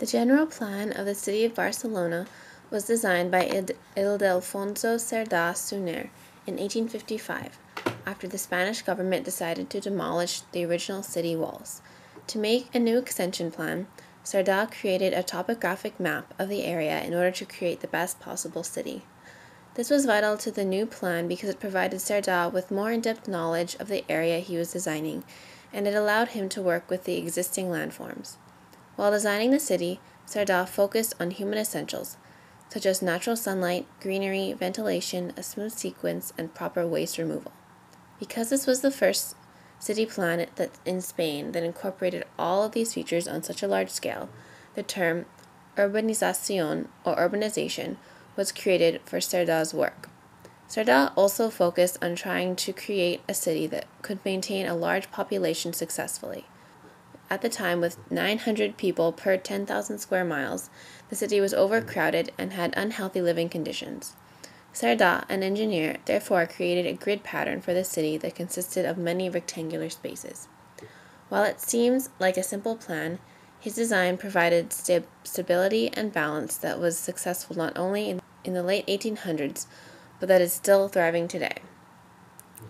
The general plan of the city of Barcelona was designed by Ildefonso Cerda Sunyer in 1855, after the Spanish government decided to demolish the original city walls. To make a new extension plan, Cerda created a topographic map of the area in order to create the best possible city. This was vital to the new plan because it provided Cerda with more in-depth knowledge of the area he was designing, and it allowed him to work with the existing landforms. While designing the city, Cerda focused on human essentials, such as natural sunlight, greenery, ventilation, a smooth sequence, and proper waste removal. Because this was the first city plan in Spain that incorporated all of these features on such a large scale, the term urbanización or urbanization was created for Cerda's work. Cerda also focused on trying to create a city that could maintain a large population successfully. At the time, with 900 people per 10,000 square miles, the city was overcrowded and had unhealthy living conditions. Cerda, an engineer, therefore created a grid pattern for the city that consisted of many rectangular spaces. While it seems like a simple plan, his design provided stability and balance that was successful not only in the late 1800s, but that is still thriving today.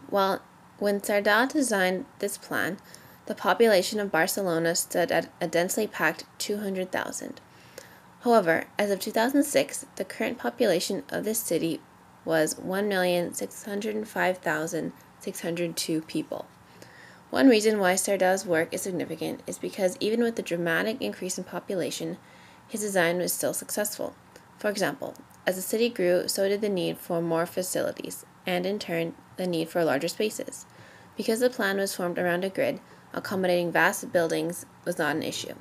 When Cerda designed this plan, the population of Barcelona stood at a densely packed 200,000. However, as of 2006, the current population of this city was 1,605,602 people. One reason why Cerda's work is significant is because even with the dramatic increase in population, his design was still successful. For example, as the city grew, so did the need for more facilities, and in turn, the need for larger spaces. Because the plan was formed around a grid, accommodating vast buildings was not an issue.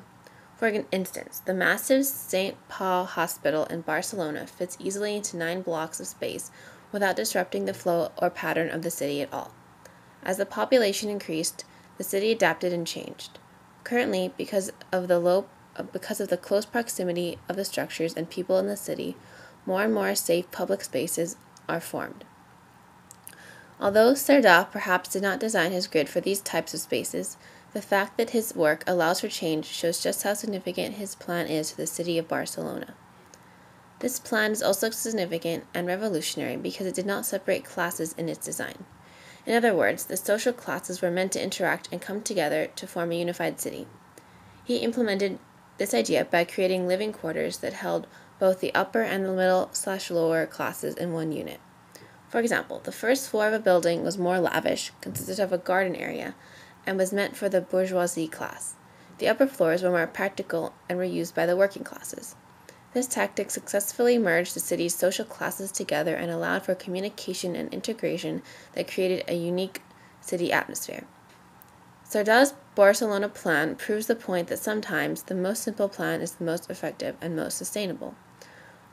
For instance, the massive St. Paul Hospital in Barcelona fits easily into 9 blocks of space without disrupting the flow or pattern of the city at all. As the population increased, the city adapted and changed. Currently, because of the close proximity of the structures and people in the city, more and more safe public spaces are formed. Although Cerda perhaps did not design his grid for these types of spaces, the fact that his work allows for change shows just how significant his plan is to the city of Barcelona. This plan is also significant and revolutionary because it did not separate classes in its design. In other words, the social classes were meant to interact and come together to form a unified city. He implemented this idea by creating living quarters that held both the upper and the middle/lower classes in one unit. For example, the first floor of a building was more lavish, consisted of a garden area, and was meant for the bourgeoisie class. The upper floors were more practical and were used by the working classes. This tactic successfully merged the city's social classes together and allowed for communication and integration that created a unique city atmosphere. Cerda's Barcelona plan proves the point that sometimes the most simple plan is the most effective and most sustainable.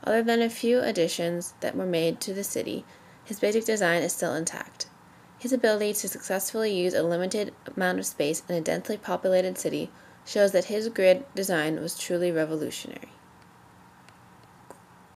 Other than a few additions that were made to the city, his basic design is still intact. His ability to successfully use a limited amount of space in a densely populated city shows that his grid design was truly revolutionary.